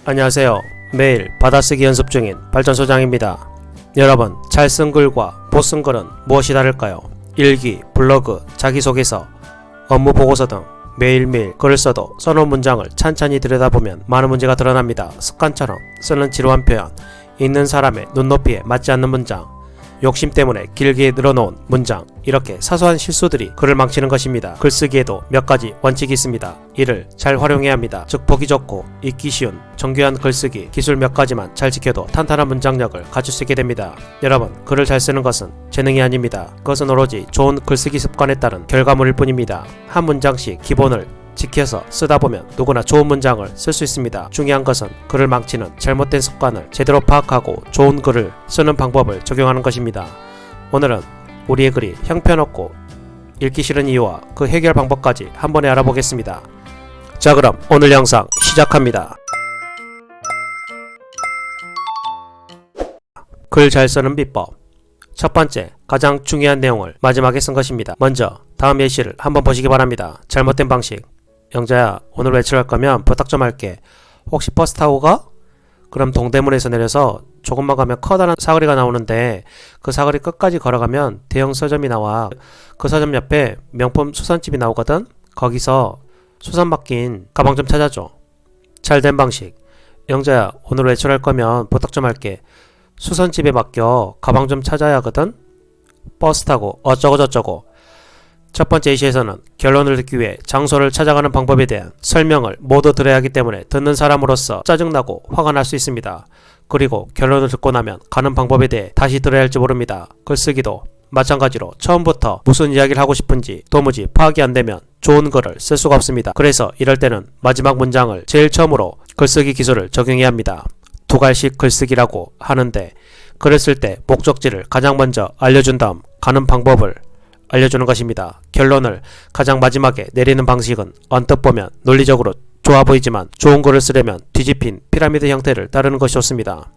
안녕하세요. 매일 받아쓰기 연습 중인 발전소장입니다. 여러분, 잘 쓴 글과 못 쓴 글은 무엇이 다를까요? 일기, 블로그, 자기소개서, 업무 보고서 등 매일매일 글을 써도 써놓은 문장을 찬찬히 들여다보면 많은 문제가 드러납니다. 습관처럼 쓰는 지루한 표현, 읽는 사람의 눈높이에 맞지 않는 문장, 욕심 때문에 길게 늘어놓은 문장, 이렇게 사소한 실수들이 글을 망치는 것입니다. 글쓰기에도 몇 가지 원칙이 있습니다. 이를 잘 활용해야 합니다. 즉 보기 좋고 읽기 쉬운 정교한 글쓰기 기술 몇 가지만 잘 지켜도 탄탄한 문장력을 갖출 수 있게 됩니다. 여러분, 글을 잘 쓰는 것은 재능이 아닙니다. 그것은 오로지 좋은 글쓰기 습관에 따른 결과물일 뿐입니다. 한 문장씩 기본을 지켜서 쓰다 보면 누구나 좋은 문장을 쓸 수 있습니다. 중요한 것은 글을 망치는 잘못된 습관을 제대로 파악하고 좋은 글을 쓰는 방법을 적용하는 것입니다. 오늘은 우리의 글이 형편없고 읽기 싫은 이유와 그 해결 방법까지 한 번에 알아보겠습니다. 자, 그럼 오늘 영상 시작합니다. 글 잘 쓰는 비법. 첫 번째, 가장 중요한 내용을 마지막에 쓴 것입니다. 먼저 다음 예시를 한번 보시기 바랍니다. 잘못된 방식. 영자야, 오늘 외출 할 거면 부탁 좀 할게. 혹시 버스 타고 가? 그럼 동대문에서 내려서 조금만 가면 커다란 사거리가 나오는데 그 사거리 끝까지 걸어가면 대형 서점이 나와. 그 서점 옆에 명품 수선집이 나오거든? 거기서 수선 맡긴 가방 좀 찾아줘. 잘된 방식. 영자야, 오늘 외출할 거면 부탁 좀 할게. 수선집에 맡겨 가방 좀 찾아야 하거든? 버스 타고 어쩌고 저쩌고. 첫 번째 예시에서는 결론을 듣기 위해 장소를 찾아가는 방법에 대한 설명을 모두 들어야 하기 때문에 듣는 사람으로서 짜증나고 화가 날 수 있습니다. 그리고 결론을 듣고 나면 가는 방법에 대해 다시 들어야 할지 모릅니다. 글쓰기도 마찬가지로 처음부터 무슨 이야기를 하고 싶은지 도무지 파악이 안 되면 좋은 글을 쓸 수가 없습니다. 그래서 이럴 때는 마지막 문장을 제일 처음으로 글쓰기 기술을 적용해야 합니다. 두갈식 글쓰기라고 하는데 글을 쓸 때 목적지를 가장 먼저 알려준 다음 가는 방법을 알려주는 것입니다. 결론을 가장 마지막에 내리는 방식은 언뜻 보면 논리적으로 좋아 보이지만 좋은 글을 쓰려면 뒤집힌 피라미드 형태를 따르는 것이 좋습니다.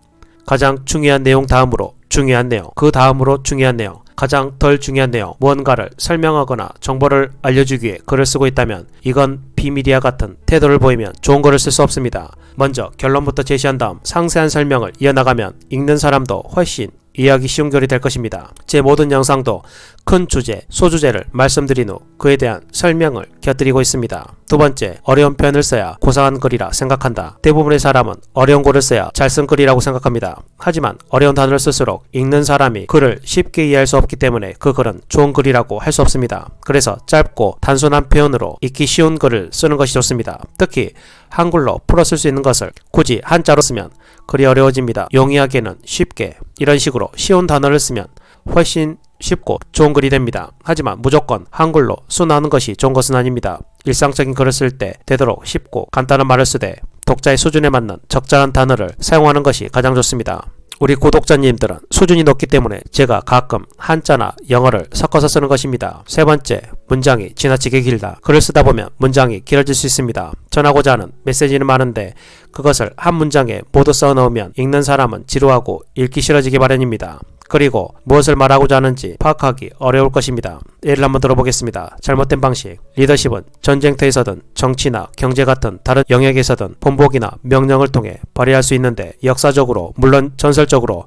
가장 중요한 내용 다음으로 중요한 내용, 그 다음으로 중요한 내용, 가장 덜 중요한 내용, 무언가를 설명하거나 정보를 알려주기 위해 글을 쓰고 있다면 이건 비밀이야 같은 태도를 보이면 좋은 글을 쓸 수 없습니다. 먼저 결론부터 제시한 다음 상세한 설명을 이어나가면 읽는 사람도 훨씬 이해하기 쉬운 글이 될 것입니다. 제 모든 영상도 큰 주제, 소주제를 말씀드린 후 그에 대한 설명을 곁들이고 있습니다. 두 번째, 어려운 표현을 써야 고상한 글이라 생각한다. 대부분의 사람은 어려운 글을 써야 잘 쓴 글이라고 생각합니다. 하지만 어려운 단어를 쓸수록 읽는 사람이 글을 쉽게 이해할 수 없기 때문에 그 글은 좋은 글이라고 할 수 없습니다. 그래서 짧고 단순한 표현으로 읽기 쉬운 글을 쓰는 것이 좋습니다. 특히 한글로 풀어 쓸 수 있는 것을 굳이 한자로 쓰면 글이 어려워집니다. 용이하게는 쉽게, 이런 식으로 쉬운 단어를 쓰면 훨씬 쉽고 좋은 글이 됩니다. 하지만 무조건 한글로 순화하는 것이 좋은 것은 아닙니다. 일상적인 글을 쓸 때 되도록 쉽고 간단한 말을 쓰되 독자의 수준에 맞는 적절한 단어를 사용하는 것이 가장 좋습니다. 우리 구독자님들은 수준이 높기 때문에 제가 가끔 한자나 영어를 섞어서 쓰는 것입니다. 세 번째, 문장이 지나치게 길다. 글을 쓰다 보면 문장이 길어질 수 있습니다. 전하고자 하는 메시지는 많은데 그것을 한 문장에 모두 써 넣으면 읽는 사람은 지루하고 읽기 싫어지기 마련입니다. 그리고 무엇을 말하고자 하는지 파악하기 어려울 것입니다. 예를 한번 들어보겠습니다. 잘못된 방식. 리더십은 전쟁터에서든 정치나 경제 같은 다른 영역에서든 본보기나 명령을 통해 발휘할 수 있는데 역사적으로 물론 전설적으로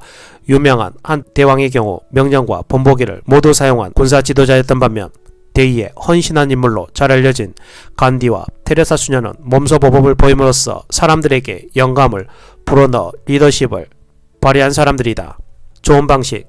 유명한 한 대왕의 경우 명령과 본보기를 모두 사용한 군사 지도자였던 반면 대의에 헌신한 인물로 잘 알려진 간디와 테레사 수녀는 몸소 모범을 보임으로써 사람들에게 영감을 불어넣어 리더십을 발휘한 사람들이다. 좋은 방식.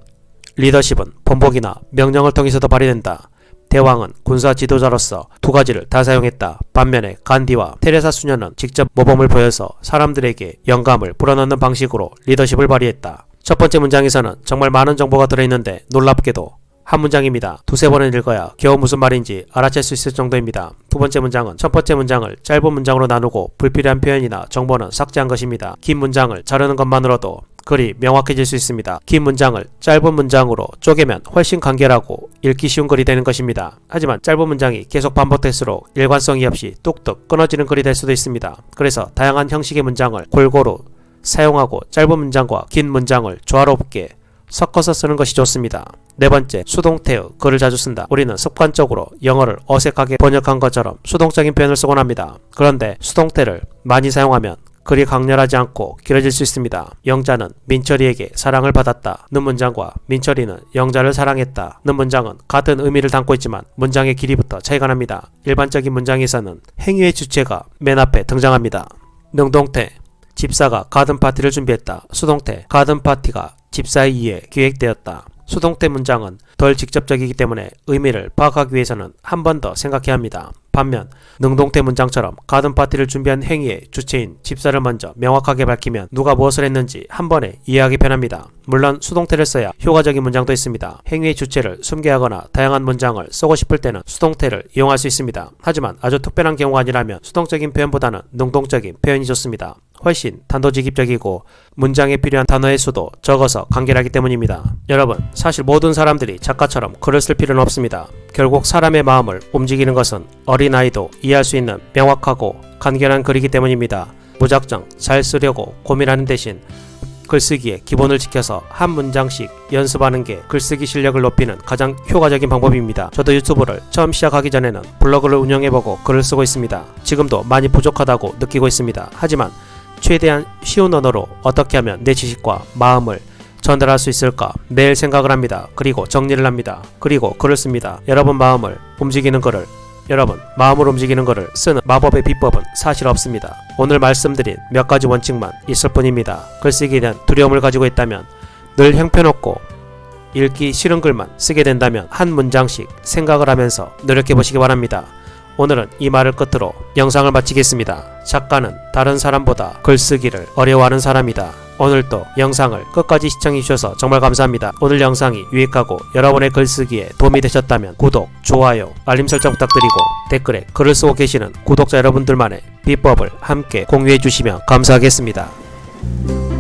리더십은 본보기나 명령을 통해서도 발휘된다. 대왕은 군사 지도자로서 두 가지를 다 사용했다. 반면에 간디와 테레사 수녀는 직접 모범을 보여서 사람들에게 영감을 불어넣는 방식으로 리더십을 발휘했다. 첫 번째 문장에서는 정말 많은 정보가 들어있는데 놀랍게도 한 문장입니다. 두세 번은 읽어야 겨우 무슨 말인지 알아챌 수 있을 정도입니다. 두 번째 문장은 첫 번째 문장을 짧은 문장으로 나누고 불필요한 표현이나 정보는 삭제한 것입니다. 긴 문장을 자르는 것만으로도 글이 명확해질 수 있습니다. 긴 문장을 짧은 문장으로 쪼개면 훨씬 간결하고 읽기 쉬운 글이 되는 것입니다. 하지만 짧은 문장이 계속 반복될수록 일관성이 없이 뚝뚝 끊어지는 글이 될 수도 있습니다. 그래서 다양한 형식의 문장을 골고루 사용하고 짧은 문장과 긴 문장을 조화롭게 섞어서 쓰는 것이 좋습니다. 네 번째, 수동태의 글을 자주 쓴다. 우리는 습관적으로 영어를 어색하게 번역한 것처럼 수동적인 표현을 쓰곤 합니다. 그런데 수동태를 많이 사용하면 글이 강렬하지 않고 길어질 수 있습니다. 영자는 민철이에게 사랑을 받았다 는 문장과 민철이는 영자를 사랑했다 는 문장은 같은 의미를 담고 있지만 문장의 길이부터 차이가 납니다. 일반적인 문장에서는 행위의 주체가 맨 앞에 등장합니다. 능동태, 집사가 가든파티를 준비했다. 수동태, 가든파티가 집사에 의해 기획되었다. 수동태 문장은 덜 직접적이기 때문에 의미를 파악하기 위해서는 한 번 더 생각해야 합니다. 반면 능동태 문장처럼 가든파티를 준비한 행위의 주체인 집사를 먼저 명확하게 밝히면 누가 무엇을 했는지 한 번에 이해하기 편합니다. 물론 수동태를 써야 효과적인 문장도 있습니다. 행위의 주체를 숨겨하거나 다양한 문장을 쓰고 싶을 때는 수동태를 이용할 수 있습니다. 하지만 아주 특별한 경우가 아니라면 수동적인 표현보다는 능동적인 표현이 좋습니다. 훨씬 단도직입적이고 문장에 필요한 단어의 수도 적어서 간결하기 때문입니다. 여러분, 사실 모든 사람들이 작가처럼 글을 쓸 필요는 없습니다. 결국 사람의 마음을 움직이는 것은 어린아이도 이해할 수 있는 명확하고 간결한 글이기 때문입니다. 무작정 잘 쓰려고 고민하는 대신 글쓰기의 기본을 지켜서 한 문장씩 연습하는 게 글쓰기 실력을 높이는 가장 효과적인 방법입니다. 저도 유튜브를 처음 시작하기 전에는 블로그를 운영해보고 글을 쓰고 있습니다. 지금도 많이 부족하다고 느끼고 있습니다. 하지만 최대한 쉬운 언어로 어떻게 하면 내 지식과 마음을 전달할 수 있을까 매일 생각을 합니다. 그리고 정리를 합니다. 그리고 글을 씁니다. 여러분 마음을 움직이는 글을 쓰는 마법의 비법은 사실 없습니다. 오늘 말씀드린 몇 가지 원칙만 있을 뿐입니다. 글쓰기에 대한 두려움을 가지고 있다면 늘 형편없고 읽기 싫은 글만 쓰게 된다면 한 문장씩 생각을 하면서 노력해 보시기 바랍니다. 오늘은 이 말을 끝으로 영상을 마치겠습니다. 작가는 다른 사람보다 글쓰기를 어려워하는 사람이다. 오늘도 영상을 끝까지 시청해주셔서 정말 감사합니다. 오늘 영상이 유익하고 여러분의 글쓰기에 도움이 되셨다면 구독, 좋아요, 알림 설정 부탁드리고 댓글에 글을 쓰고 계시는 구독자 여러분들만의 비법을 함께 공유해 주시면 감사하겠습니다.